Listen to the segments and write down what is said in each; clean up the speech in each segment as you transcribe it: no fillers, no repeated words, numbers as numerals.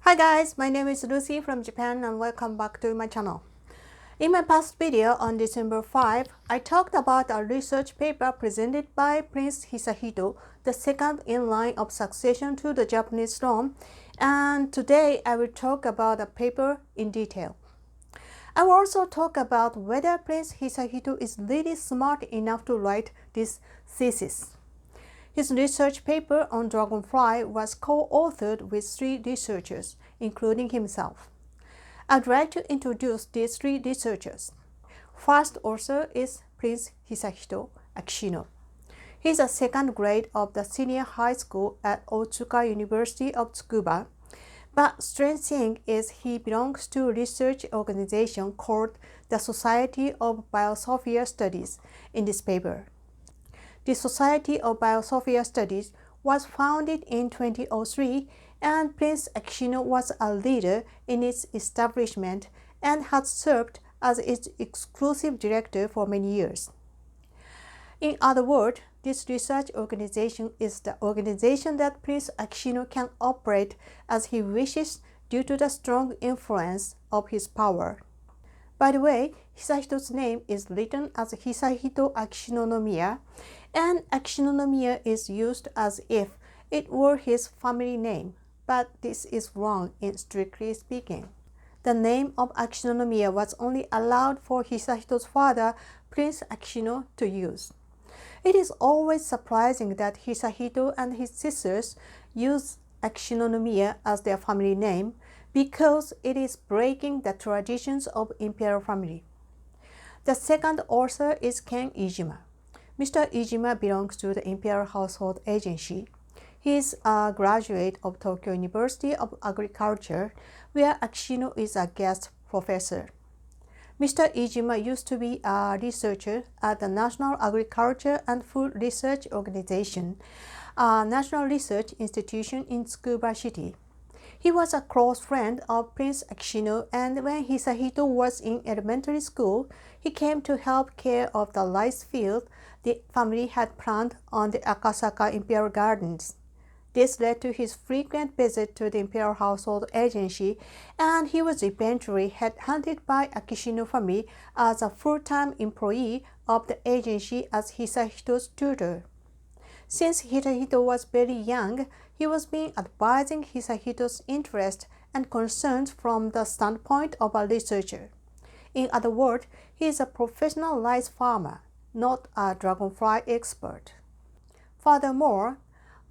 Hi guys, my name is Lucy from Japan and welcome back to my channel. In my past video on December 5, I talked about a research paper presented by Prince Hisahito, the second in line of succession to the Japanese throne, and today I will talk about the paper in detail. I will also talk about whether Prince Hisahito is really smart enough to write this thesis. His research paper on dragonfly was co-authored with 3 researchers, including himself. I'd like to introduce these 3 researchers. First author is Prince Hisahito Akishino. He is a second grade of the senior high school at Otsuka University of Tsukuba. But strange thing is he belongs to a research organization called the Society of Biosphere Studies in this paper. The Society of Biosphere Studies was founded in 2003 and Prince Akishino was a leader in its establishment and had served as its exclusive director for many years. In other words, this research organization is the organization that Prince Akishino can operate as he wishes due to the strong influence of his power. By the way, Hisahito's name is written as Hisahito Akishino-nomiya, and Akishino-nomiya is used as if it were his family name, but this is wrong in strictly speaking. The name of Akishino-nomiya was only allowed for Hisahito's father, Prince Akishino, to use. It is always surprising that Hisahito and his sisters use Akishino-nomiya as their family name because it is breaking the traditions of imperial family. The second author is Ken Iijima. Mr. Iijima belongs to the Imperial Household Agency. He is a graduate of Tokyo University of Agriculture, where Akishino is a guest professor. Mr. Iijima used to be a researcher at the National Agriculture and Food Research Organization, a national research institution in Tsukuba City. He was a close friend of Prince Akishino, and when Hisahito was in elementary school, he came to help care of the rice field the family had planted on the Akasaka Imperial Gardens. This led to his frequent visit to the Imperial Household Agency, and he was eventually headhunted by Akishino family as a full-time employee of the agency as Hisahito's tutor. Since Hisahito was very young, he was been advising Hisahito's interests and concerns from the standpoint of a researcher. In other words, he is a professional rice farmer, not a dragonfly expert. Furthermore,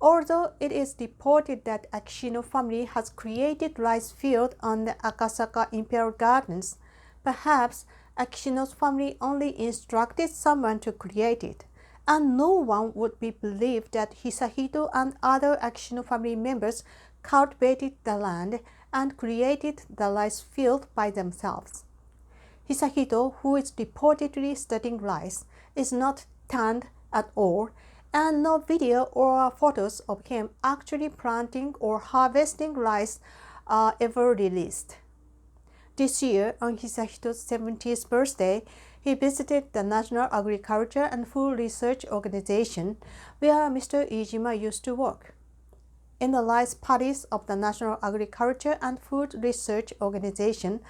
although it is reported that Akishino family has created rice field on the Akasaka Imperial Gardens, perhaps Akishino's family only instructed someone to create it, and no one would be believed that Hisahito and other Akishino family members cultivated the land and created the rice field by themselves. Hisahito, who is reportedly studying rice, is not tanned at all, and no video or photos of him actually planting or harvesting rice are ever released. This year, on Hisahito's 70th birthday, he visited the National Agriculture and Food Research Organization, where Mr. Iijima used to work. In the rice paddies of the National Agriculture and Food Research Organization,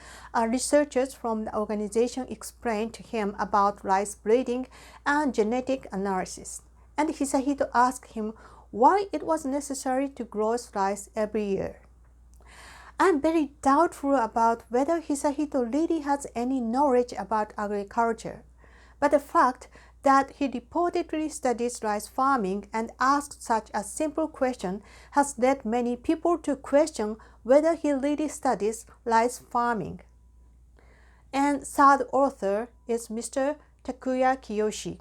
researchers from the organization explained to him about rice breeding and genetic analysis, and Hisahito asked him why it was necessary to grow rice every year. I am very doubtful about whether Hisahito really has any knowledge about agriculture, but the fact that he reportedly studies rice farming and asks such a simple question has led many people to question whether he really studies rice farming. And third author is Mr. Takuya Kiyoshi.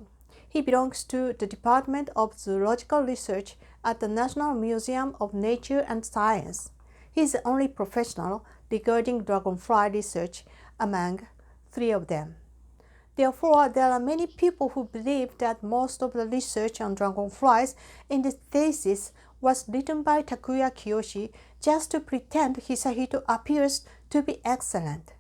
He belongs to the Department of Zoological Research at the National Museum of Nature and Science. He is the only professional regarding dragonfly research among 3 of them. Therefore, there are many people who believe that most of the research on dragonflies in this thesis was written by Takuya Kiyoshi just to pretend Hisahito appears to be excellent.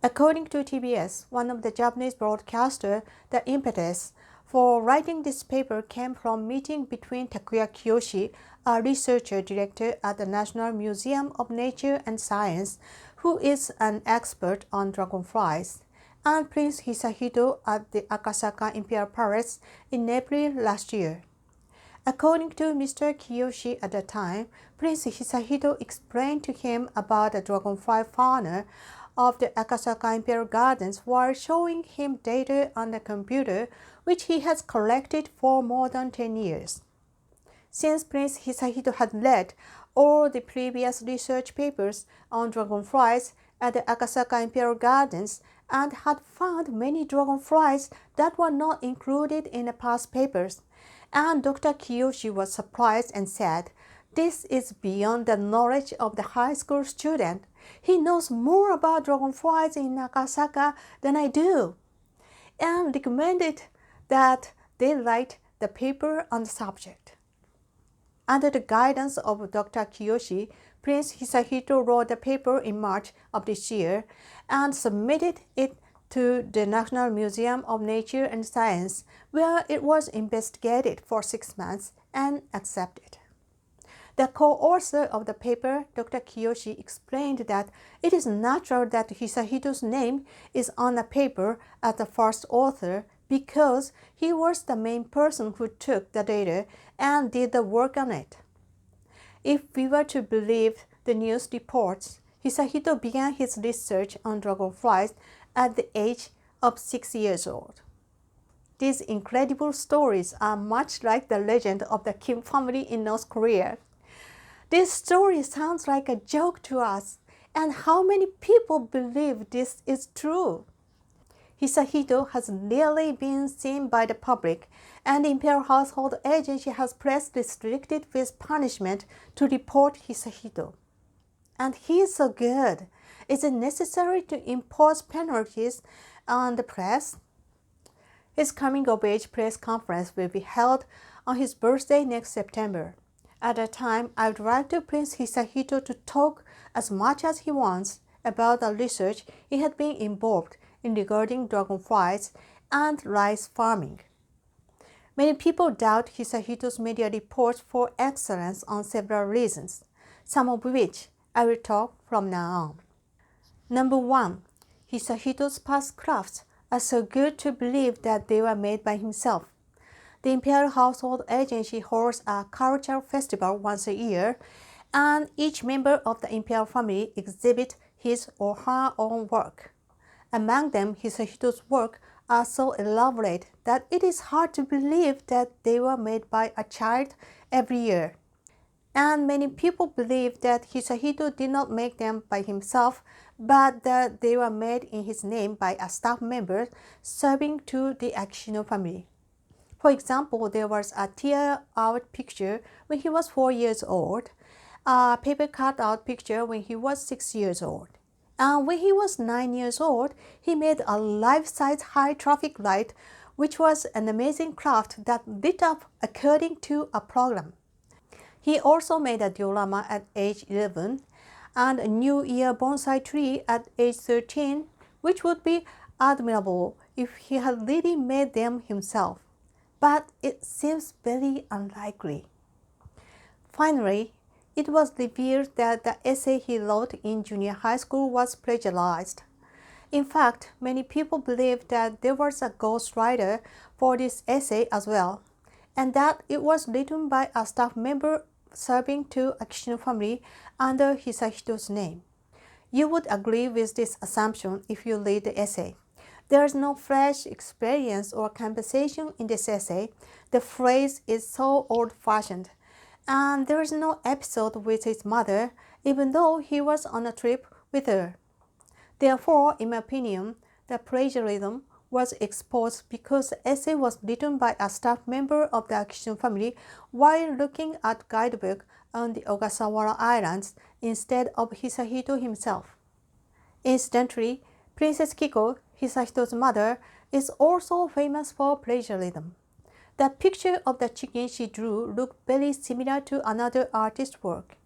According to TBS, one of the Japanese broadcasters, the impetus for writing this paper came from meeting between Takuya Kiyoshi, a researcher director at the National Museum of Nature and Science, who is an expert on dragonflies, and Prince Hisahito at the Akasaka Imperial Palace in April last year. According to Mr. Kiyoshi at the time, Prince Hisahito explained to him about the dragonfly fauna of the Akasaka Imperial Gardens while showing him data on the computer which he has collected for more than 10 years. Since Prince Hisahito had read all the previous research papers on dragonflies at the Akasaka Imperial Gardens and had found many dragonflies that were not included in the past papers, and Dr. Kiyoshi was surprised and said, "This is beyond the knowledge of the high school student. He knows more about dragonflies in Akasaka than I do," and recommended that they write the paper on the subject. Under the guidance of Dr. Kiyoshi, Prince Hisahito wrote the paper in March of this year and submitted it to the National Museum of Nature and Science, where it was investigated for 6 months and accepted. The co-author of the paper, Dr. Kiyoshi, explained that it is natural that Hisahito's name is on the paper as the first author because he was the main person who took the data and did the work on it. If we were to believe the news reports, Hisahito began his research on dragonflies at the age of 6 years old. These incredible stories are much like the legend of the Kim family in North Korea. This story sounds like a joke to us, and how many people believe this is true? Hisahito has rarely been seen by the public, and the Imperial Household Agency has pressed restricted with punishment to report Hisahito. And he is so good. Is it necessary to impose penalties on the press? His coming-of-age press conference will be held on his birthday next September. At that time, I would like to Prince Hisahito to talk as much as he wants about the research he had been involved in regarding dragonflies and rice farming. Many people doubt Hisahito's media reports for excellence on several reasons, some of which I will talk from now on. Number 1. Hisahito's past crafts are so good to believe that they were made by himself. The Imperial Household Agency holds a cultural festival once a year, and each member of the Imperial family exhibits his or her own work. Among them, Hisahito's work are so elaborate that it is hard to believe that they were made by a child every year. And many people believe that Hisahito did not make them by himself, but that they were made in his name by a staff member serving to the Akishino family. For example, there was a tear-out picture when he was 4 years old, a paper cut-out picture when he was 6 years old. And when he was 9 years old, he made a life-size high-traffic light, which was an amazing craft that lit up according to a program. He also made a diorama at age 11 and a New Year bonsai tree at age 13, which would be admirable if he had really made them himself. But it seems very unlikely. Finally, it was revealed that the essay he wrote in junior high school was plagiarized. In fact, many people believe that there was a ghostwriter for this essay as well, and that it was written by a staff member serving to Akishino family under Hisahito's name. You would agree with this assumption if you read the essay. There is no fresh experience or conversation in this essay. The phrase is so old-fashioned, and there is no episode with his mother, even though he was on a trip with her. Therefore, in my opinion, the plagiarism was exposed because the essay was written by a staff member of the Akishino family while looking at guidebook on the Ogasawara Islands instead of Hisahito himself. Incidentally, Princess Kiko, Hisahito's mother, is also famous for plagiarism. The picture of the chicken she drew looked very similar to another artist's work,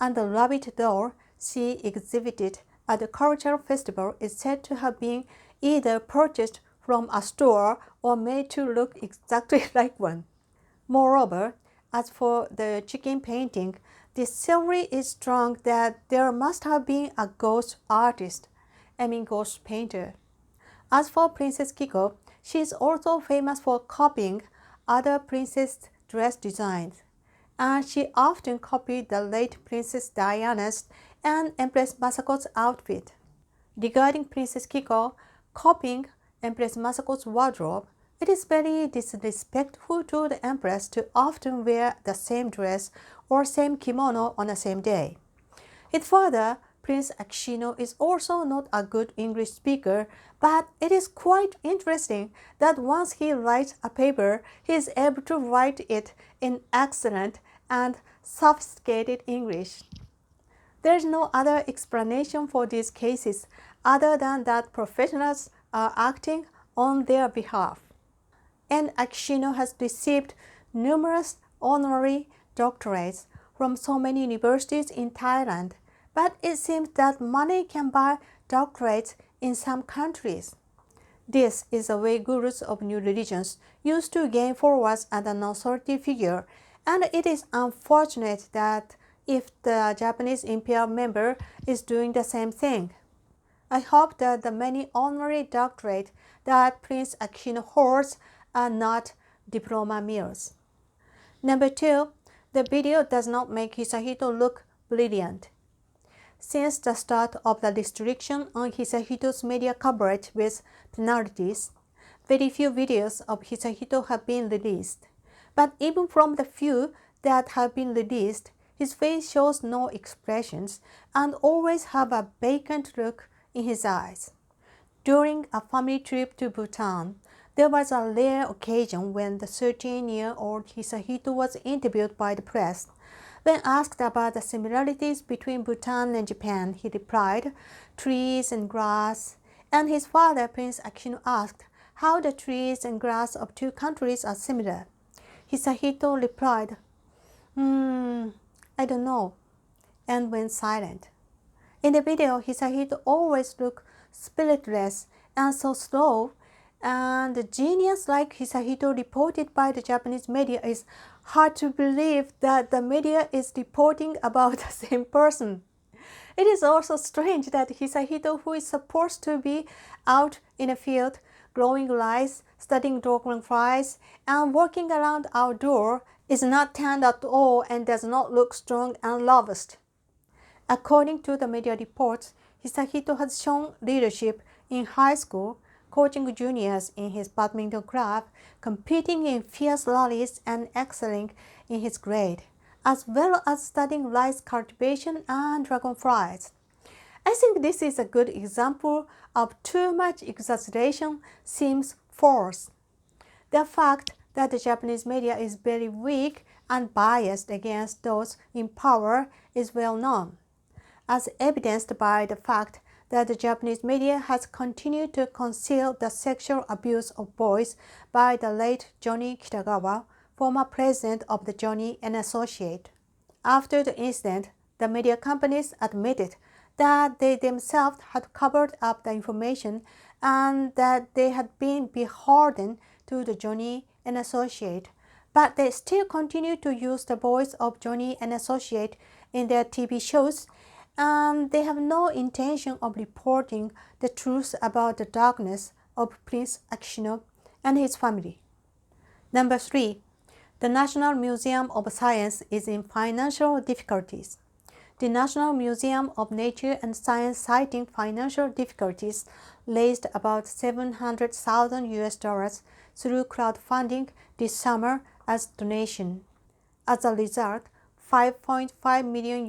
and the rabbit doll she exhibited at the cultural festival is said to have been either purchased from a store or made to look exactly like one. Moreover, As for the chicken painting, this theory is strong that there must have been a ghost artist, ghost painter. As for Princess Kiko, she is also famous for copying other princess dress designs, and she often copied the late Princess Diana's and Empress Masako's outfit. Regarding Princess Kiko copying Empress Masako's wardrobe, it is very disrespectful to the Empress to often wear the same dress or same kimono on the same day. His father, Prince Akishino, is also not a good English speaker, but it is quite interesting that once he writes a paper, he is able to write it in excellent and sophisticated English. There is no other explanation for these cases other than that professionals are acting on their behalf. And Akishino has received numerous honorary doctorates from so many universities in Thailand, but it seems that money can buy doctorates in some countries. This is the way gurus of new religions used to gain followers as an authority figure, and it is unfortunate that if the Japanese imperial member is doing the same thing. I hope that the many honorary doctorates that Prince Akishino holds are not diploma mills. Number 2, the video does not make Hisahito look brilliant. Since the start of the restriction on Hisahito's media coverage with penalties, very few videos of Hisahito have been released. But even from the few that have been released, his face shows no expressions and always have a vacant look in his eyes. During a family trip to Bhutan, there was a rare occasion when the 13-year-old Hisahito was interviewed by the press. When asked about the similarities between Bhutan and Japan, he replied, "Trees and grass." And his father, Prince Akishino, asked how the trees and grass of two countries are similar. Hisahito replied, "I don't know," and went silent. In the video, Hisahito always looked spiritless and so slow, and the genius like Hisahito reported by the Japanese media is hard to believe that the media is reporting about the same person. It is also strange that Hisahito, who is supposed to be out in a field, growing rice, studying dragonflies, and working around outdoor, is not tanned at all and does not look strong and robust. According to the media reports, Hisahito has shown leadership in high school, coaching juniors in his badminton club, competing in fierce rallies and excelling in his grade, as well as studying rice cultivation and dragonflies. I think this is a good example of too much exaggeration seems forced. The fact that the Japanese media is very weak and biased against those in power is well known, as evidenced by the fact that the Japanese media has continued to conceal the sexual abuse of boys by the late Johnny Kitagawa, former president of the Johnny and Associate. After the incident, the media companies admitted that they themselves had covered up the information and that they had been beholden to the Johnny and Associate, but they still continue to use the voice of Johnny and Associate in their TV shows, and they have no intention of reporting the truth about the darkness of Prince Akishino and his family. Number 3. The National Museum of Science is in financial difficulties. The National Museum of Nature and Science, citing financial difficulties, raised about $700,000 through crowdfunding this summer as donation. As a result, $5.5 million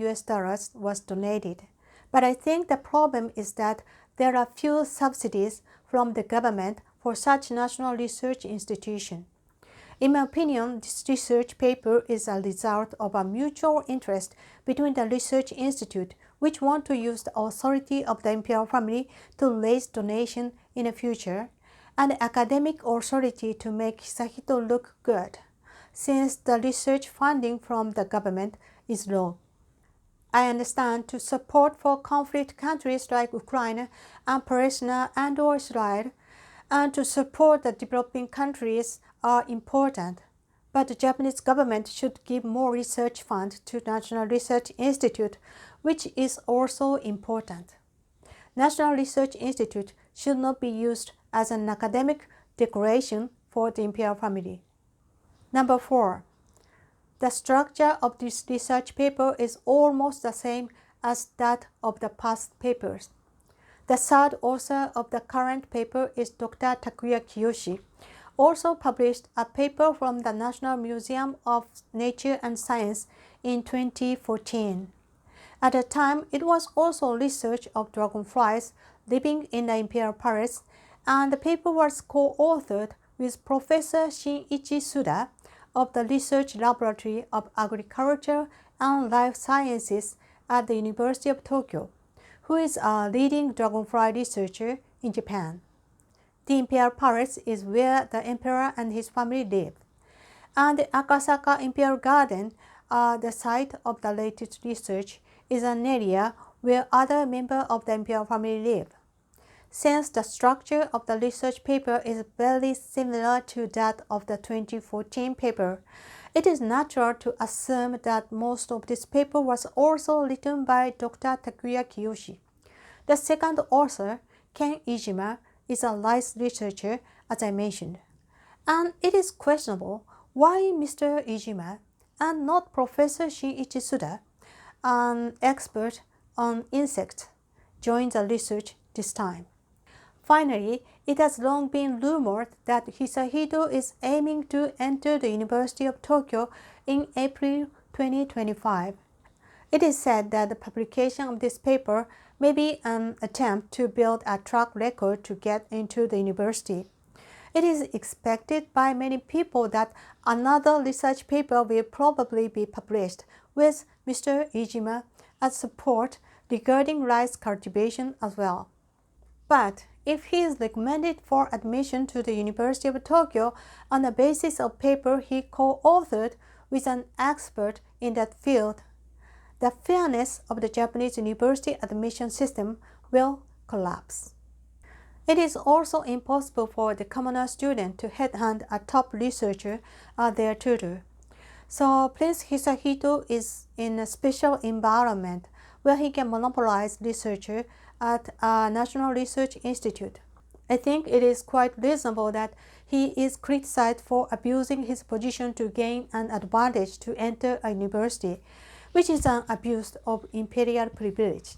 was donated. But I think the problem is that there are few subsidies from the government for such national research institution. In my opinion, this research paper is a result of a mutual interest between the research institute, which want to use the authority of the imperial family to raise donation in the future, and the academic authority to make Hisahito look good, since the research funding from the government is low. I understand to support for conflict countries like Ukraine and Palestine and/or Israel, and to support the developing countries are important. But the Japanese government should give more research funds to National Research Institute, which is also important. National Research Institute should not be used as an academic decoration for the imperial family. Number 4. The structure of this research paper is almost the same as that of the past papers. The third author of the current paper is Dr. Takuya Kiyoshi, also published a paper from the National Museum of Nature and Science in 2014. At the time, it was also research of dragonflies living in the imperial palace, and the paper was co-authored with Professor Shin-ichi Suda of the Research Laboratory of Agriculture and Life Sciences at the University of Tokyo, who is a leading dragonfly researcher in Japan. The imperial palace is where the emperor and his family live, and the Akasaka Imperial Garden, the site of the latest research, is an area where other members of the imperial family live. Since the structure of the research paper is very similar to that of the 2014 paper, it is natural to assume that most of this paper was also written by Dr. Takuya Kiyoshi. The second author, Ken Iijima, is a rice researcher, as I mentioned. And it is questionable why Mr. Iijima and not Professor Shin-ichi Suda, an expert on insects, joined the research this time. Finally, it has long been rumored that Hisahito is aiming to enter the University of Tokyo in April 2025. It is said that the publication of this paper may be an attempt to build a track record to get into the university. It is expected by many people that another research paper will probably be published with Mr. Iijima as support regarding rice cultivation as well. But if he is recommended for admission to the University of Tokyo on the basis of paper he co-authored with an expert in that field, the fairness of the Japanese university admission system will collapse. It is also impossible for the commoner student to headhunt a top researcher as their tutor. So Prince Hisahito is in a special environment where he can monopolize researcher at a National Research Institute. I think it is quite reasonable that he is criticized for abusing his position to gain an advantage to enter a university, which is an abuse of imperial privilege.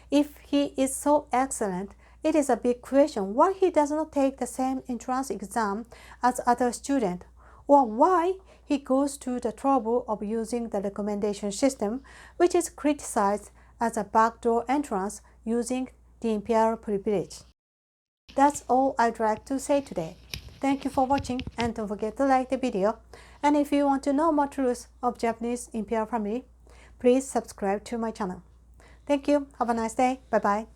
If he is so excellent, it is a big question why he does not take the same entrance exam as other students, or why he goes to the trouble of using the recommendation system, which is criticized as a backdoor entrance using the imperial privilege. That's all I'd like to say today. Thank you for watching, and don't forget to like the video. And if you want to know more truths of Japanese imperial family, please subscribe to my channel. Thank you. Have a nice day. Bye-bye.